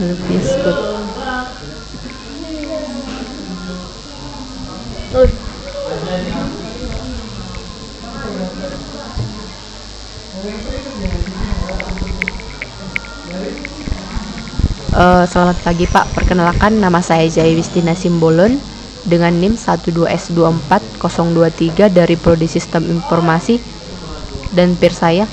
Lupis good. Selamat pagi Pak, perkenalkan nama saya Jai Wistina Simbolon dengan NIM 12S24023 dari Prodi Sistem Informasi dan peer saya.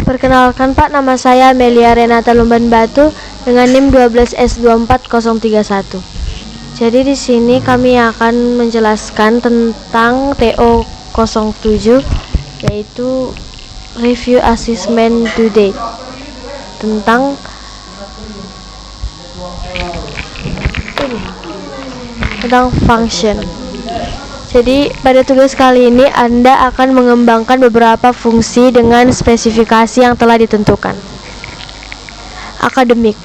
Perkenalkan Pak, nama saya Amelia Renata Lumban Batu dengan NIM 12S24031. Jadi di sini kami akan menjelaskan tentang TO07, yaitu Review Assessment Due Date, tentang function. Jadi pada tugas kali ini Anda akan mengembangkan beberapa fungsi dengan spesifikasi yang telah ditentukan. Akademik.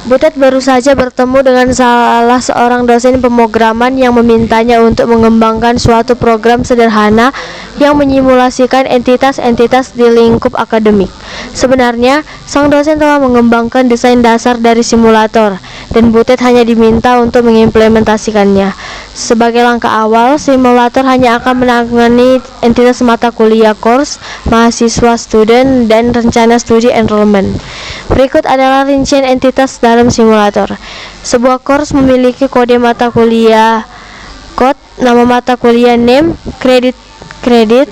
Butet baru saja bertemu dengan salah seorang dosen pemrograman yang memintanya untuk mengembangkan suatu program sederhana yang menyimulasikan entitas-entitas di lingkup akademik. Sebenarnya, sang dosen telah mengembangkan desain dasar dari simulator, dan Butet hanya diminta untuk mengimplementasikannya. Sebagai langkah awal, simulator hanya akan menangani entitas mata kuliah course, mahasiswa student, dan rencana studi enrollment. Berikut adalah rincian entitas dalam simulator. Sebuah course memiliki kode mata kuliah code, nama mata kuliah name, kredit,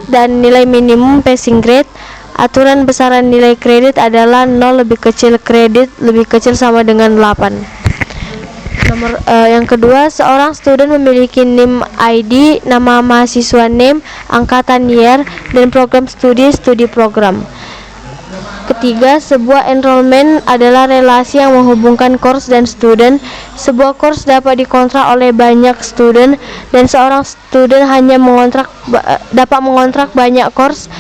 dan nilai minimum passing grade. Aturan besaran nilai kredit adalah 0 lebih kecil kredit lebih kecil sama dengan 8. Yang kedua, seorang student memiliki NIM ID, nama mahasiswa name, angkatan year, dan program studi program. Ketiga, sebuah enrollment adalah relasi yang menghubungkan course dan student. Sebuah course dapat dikontrak oleh banyak student, dan seorang student hanya dapat mengontrak banyak course.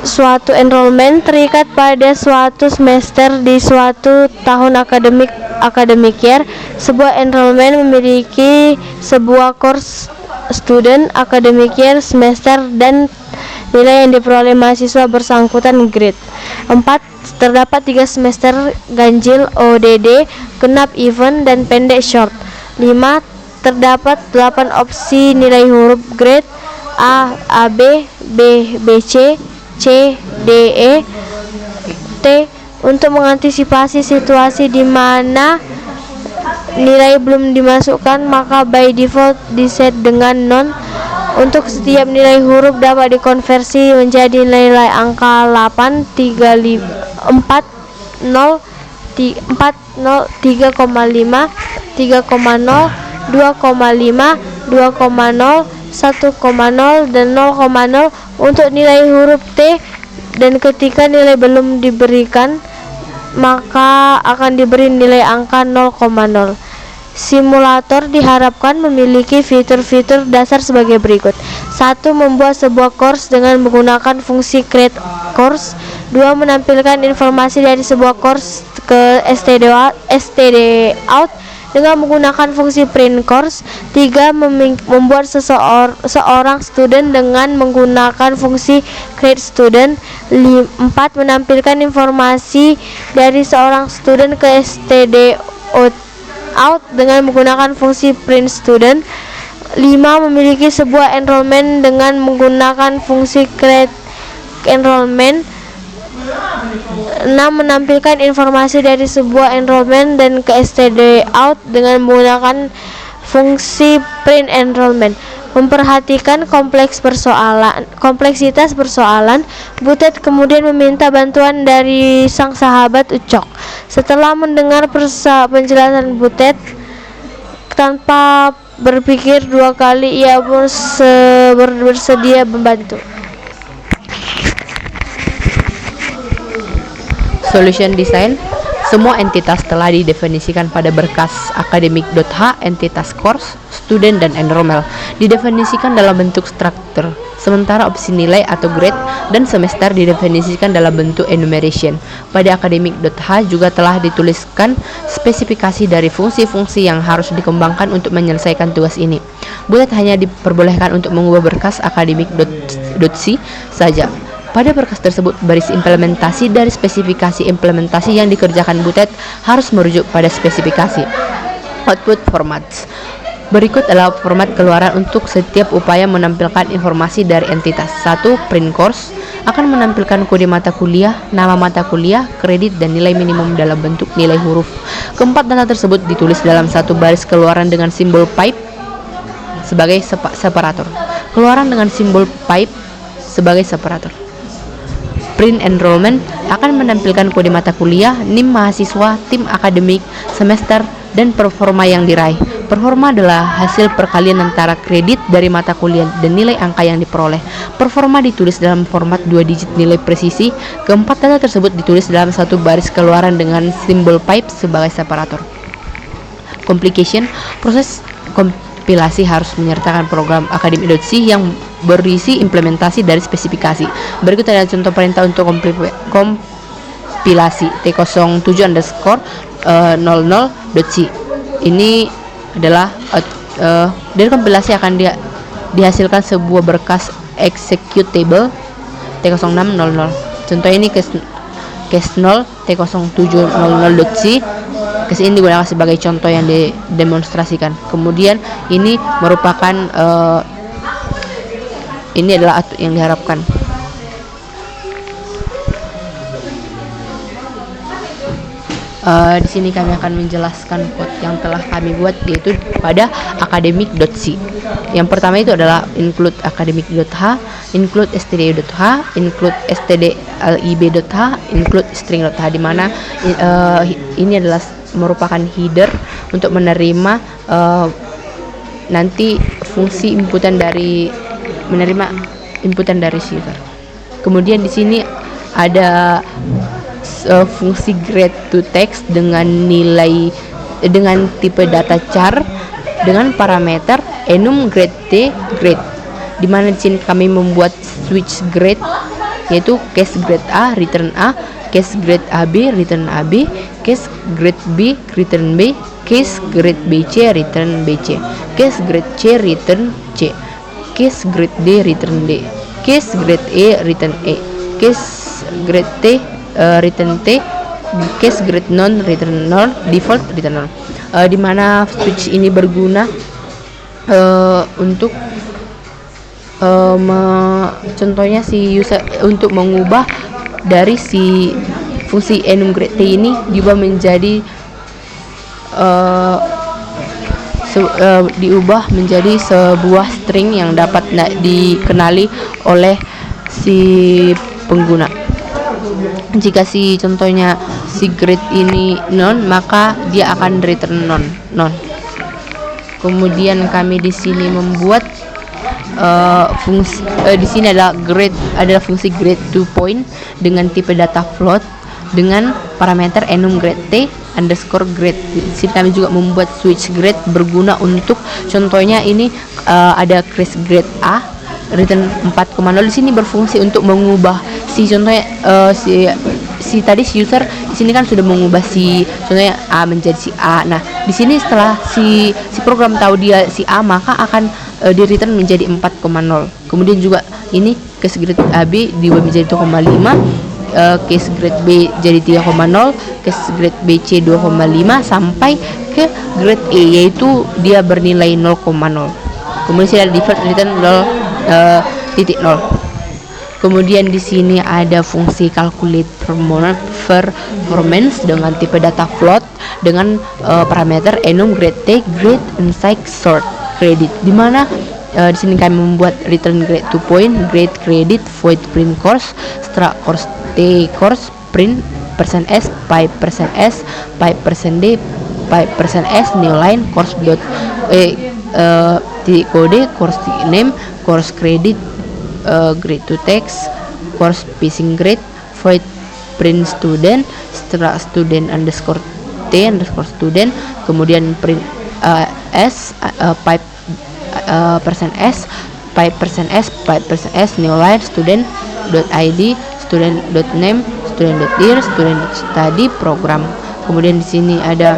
Suatu enrollment terikat pada suatu semester di suatu tahun academic year. Sebuah enrollment memiliki sebuah course, student, academic year, semester, dan nilai yang diperoleh mahasiswa bersangkutan grade. 4. Terdapat 3 semester ganjil ODD, genap event, dan pendek short. 5. Terdapat 8 opsi nilai huruf grade A, AB, B, BC, C, D, E, T. Untuk mengantisipasi situasi di mana nilai belum dimasukkan, maka by default diset dengan non. Untuk setiap nilai huruf dapat dikonversi menjadi nilai angka 8, 3,0, 3,0, 3,5, 2,5, 2,0, 1,0, dan 0,0 untuk nilai huruf T, dan ketika nilai belum diberikan maka akan diberi nilai angka 0,0. Simulator diharapkan memiliki fitur-fitur dasar sebagai berikut. 1. Membuat sebuah course dengan menggunakan fungsi create course. 2. Menampilkan informasi dari sebuah course ke std out dengan menggunakan fungsi print course. 3. Membuat seorang student dengan menggunakan fungsi create student. 4. Menampilkan informasi dari seorang student ke std out dengan menggunakan fungsi print student. 5. Memiliki sebuah enrollment dengan menggunakan fungsi create enrollment. 6. Menampilkan informasi dari sebuah enrollment dan ke std out dengan menggunakan fungsi print enrollment. Memperhatikan kompleksitas persoalan, Butet kemudian meminta bantuan dari sang sahabat Ucok. Setelah mendengar penjelasan Butet, tanpa berpikir dua kali ia pun bersedia membantu. Solution design. Semua entitas telah didefinisikan pada berkas academic.h, entitas course, student, dan enrollment didefinisikan dalam bentuk struktur, sementara opsi nilai atau grade dan semester didefinisikan dalam bentuk enumeration. Pada academic.h juga telah dituliskan spesifikasi dari fungsi-fungsi yang harus dikembangkan untuk menyelesaikan tugas ini. Butet hanya diperbolehkan untuk mengubah berkas academic.c saja. Pada berkas tersebut berisi implementasi dari spesifikasi implementasi yang dikerjakan Butet harus merujuk pada spesifikasi. Output formats. Berikut adalah format keluaran untuk setiap upaya menampilkan informasi dari entitas. 1. Print course akan menampilkan kode mata kuliah, nama mata kuliah, kredit, dan nilai minimum dalam bentuk nilai huruf. Keempat data tersebut ditulis dalam satu baris keluaran dengan simbol pipe sebagai separator. Keluaran dengan simbol pipe sebagai separator. Print enrollment akan menampilkan kode mata kuliah, NIM mahasiswa, tim akademik, semester, dan performa yang diraih. Performa adalah hasil perkalian antara kredit dari mata kuliah dan nilai angka yang diperoleh. Performa ditulis dalam format 2 digit nilai presisi. Keempat data tersebut ditulis dalam satu baris keluaran dengan simbol pipe sebagai separator. Complication. Proses kompilasi harus menyertakan program akademik.c yang berisi implementasi dari spesifikasi. Berikut adalah contoh perintah untuk kompilasi T07_00.c. Ini adalah dari kompilasi akan dihasilkan sebuah berkas executable T0600. Contoh ini case 0 T0700.c. Case ini digunakan sebagai contoh yang didemonstrasikan. Kemudian ini merupakan ini adalah yang diharapkan. Di sini kami akan menjelaskan code yang telah kami buat, yaitu pada academic.c. Yang pertama itu adalah include academic.h, include std.h, include stdlib.h, include string.h, di mana ini adalah merupakan header untuk menerima nanti fungsi inputan dari user. Kemudian di sini ada fungsi grade to text dengan tipe data char dengan parameter enum grade t grade, di mana di sini kami membuat switch grade, yaitu case grade A return A, case grade AB return AB, case grade B return B, case grade BC return BC, case grade C return C, case grade D return D, case grade E return E, case grade T return T, case grade non return non, default return non. Di mana switch ini berguna untuk contohnya si user untuk mengubah dari si fungsi enum grade T ini diubah menjadi diubah menjadi sebuah string yang dapat dikenali oleh si pengguna. Jika si contohnya si grade ini non, maka dia akan return non. Kemudian kami di sini membuat fungsi di sini adalah fungsi grade to point dengan tipe data float dengan parameter enum grade t underscore grade. Di sini kami juga membuat switch grade berguna untuk contohnya ini ada case grade A return 4,0. Di sini berfungsi untuk mengubah si contohnya si tadi si user di sini kan sudah mengubah si contohnya A menjadi si A. Nah, di sini setelah si program tahu dia si A, maka akan di return menjadi 4,0. Kemudian juga ini case grade AB diubah menjadi 2,5, case grade B jadi 3,0, case grade BC 2,5 sampai ke grade E, yaitu dia bernilai 0,0. Kemudian sini ada default return 0.0. Kemudian di sini ada fungsi calculate performance dengan tipe data float dengan parameter enum grade t grade inside sort credit, di mana di sini kami membuat return grade to point, grade credit, void print course, struct course t course, print %s, pipe %s, pipe %d, pipe %s, new line, course dot titik kode, course name, course credit, grade to text, course passing grade, void print student, struct student underscore t underscore student, kemudian print s, pipe %s, pipe %s, pipe %s, new line, student dot id, student dot name, student dot year, student dot study, program. Kemudian di sini ada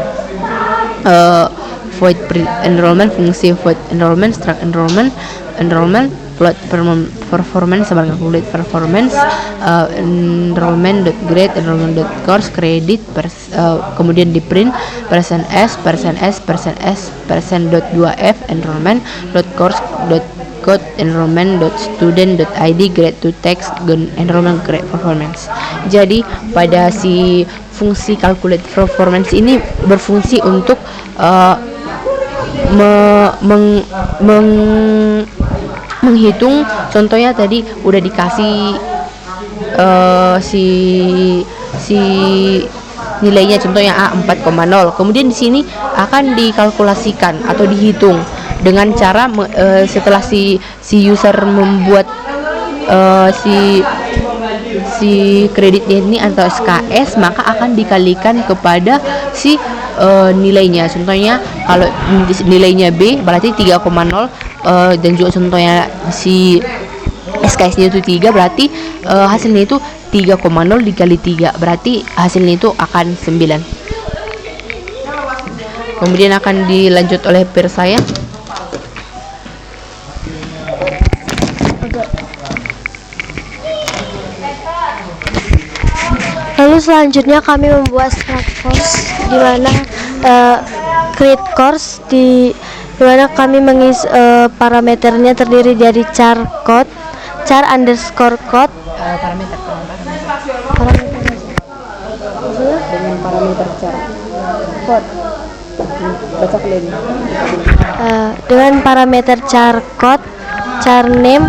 void print enrollment, fungsi void enrollment, struct enrollment, performance sama dengan calculate performance, enrollment.grade, enrollment.course, credit, kemudian di print persen S, persen.2F, enrollment.course.code, enrollment.student.id, grade to text, enrollment grade performance. Jadi pada si fungsi calculate performance ini berfungsi untuk menghitung, contohnya tadi udah dikasih si nilainya, contohnya A 4,0. Kemudian di sini akan dikalkulasikan atau dihitung dengan cara setelah si user membuat si kreditnya ini atau SKS, maka akan dikalikan kepada si nilainya. Contohnya kalau nilainya B berarti 3,0, dan juga contohnya si SKS-nya itu 3, berarti hasilnya itu 3,0 dikali 3, berarti hasilnya itu akan 9. Kemudian akan dilanjut oleh peer saya. Lalu selanjutnya kami membuat start course di mana create course di mana kami mengisi parameternya terdiri dari char code, char underscore code, Parameter dengan parameter char code. Baca kalian. Dengan parameter char code, char name,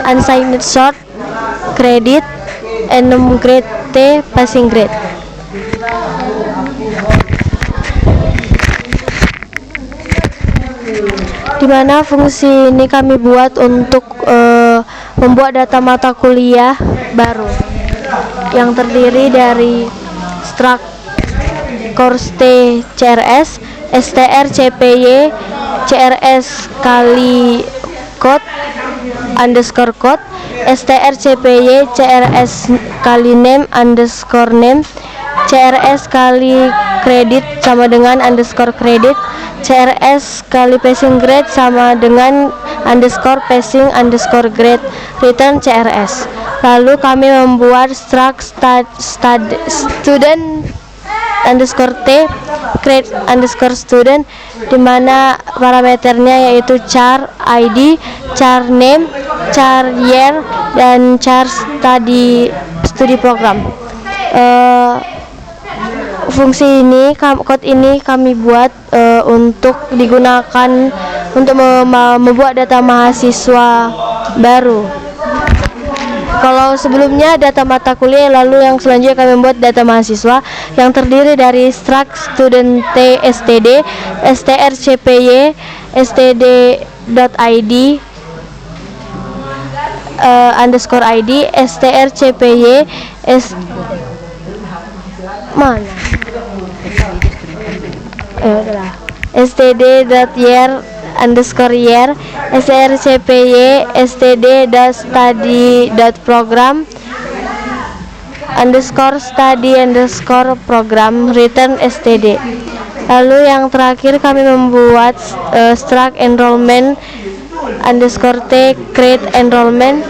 unsigned short, credit, enum grade T, passing grade. Di mana fungsi ini kami buat untuk membuat data mata kuliah baru yang terdiri dari struct course T CRS, STR CPY, CRS kali code underscore code, STR CPY, CRS kali name underscore name, CRS kali credit sama dengan underscore credit, CRS kali passing grade sama dengan underscore passing underscore grade, return CRS. Lalu kami membuat struct student underscore T, grade underscore student, di mana parameternya yaitu char ID, char name, char year, dan char studi program. Fungsi ini, code ini kami buat untuk digunakan untuk membuat data mahasiswa baru. Kalau sebelumnya data mata kuliah, lalu yang selanjutnya kami membuat data mahasiswa yang terdiri dari struct student T std, str cpy, std.id, underscore id, str cpy, std.year underscore year, strcpy, std.study.program underscore study underscore program, return std. Lalu yang terakhir kami membuat struct enrollment underscore t, create enrollment,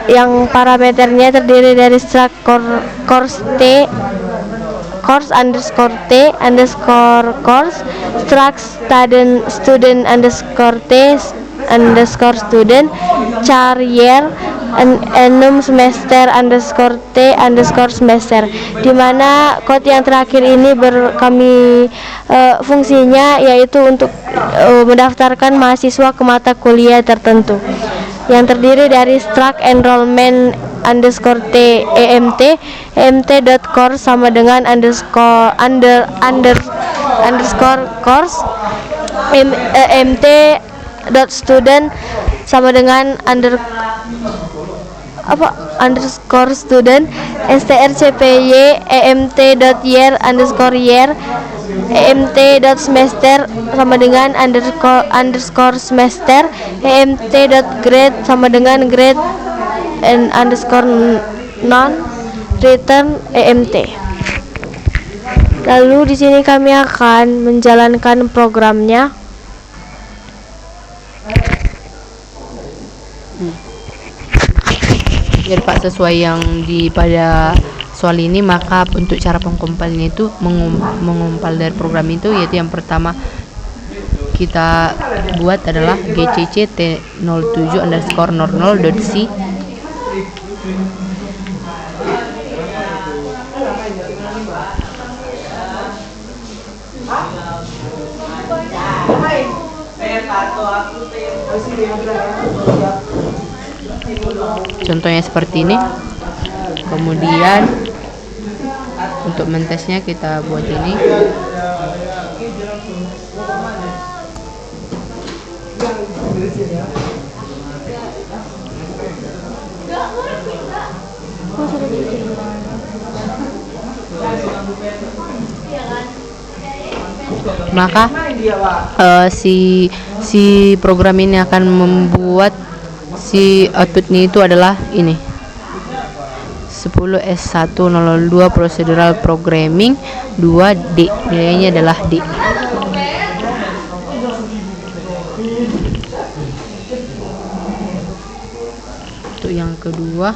yang parameternya terdiri dari struct course t, course underscore t underscore course, struct student underscore t underscore student, char year, enum semester underscore t underscore semester. Dimana code yang terakhir ini kami fungsinya yaitu untuk mendaftarkan mahasiswa ke mata kuliah tertentu, yang terdiri dari struct enrollment underscore t emt.course sama dengan underscore course, emt.student sama dengan underscore student, strcpy, emt.year underscore year, emt.semester sama dengan underscore semester, emt.grade sama dengan grade and underscore non, return emt. Lalu di sini kami akan menjalankan programnya. Jadi Pak, sesuai yang pada soal ini, maka untuk cara pengkompilnya itu mengompil dari program itu, yaitu yang pertama kita buat adalah gcc t07_00.c. Contohnya seperti ini. Kemudian untuk mentesnya kita buat ini. Maka si program ini akan membuat si outputnya itu adalah ini 10 S102 Procedural Programming 2D, nilainya adalah D. Untuk yang kedua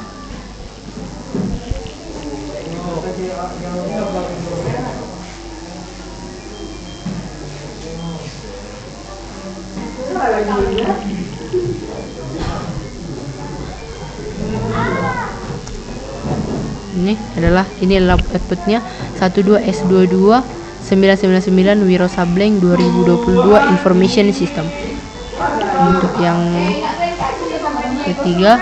ini adalah outputnya 12 S22 999 Wiro Sableng 2022 Information System. Untuk yang ketiga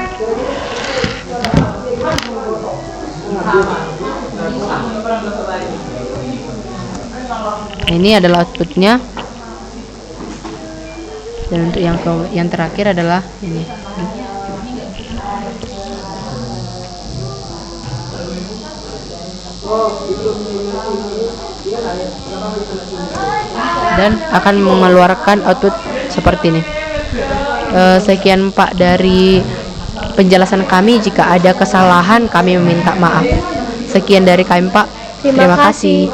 ini adalah outputnya, dan untuk yang terakhir adalah ini. Dan akan mengeluarkan output seperti ini. Sekian Pak dari penjelasan kami. Jika ada kesalahan kami meminta maaf. Sekian dari kami Pak. Terima kasih.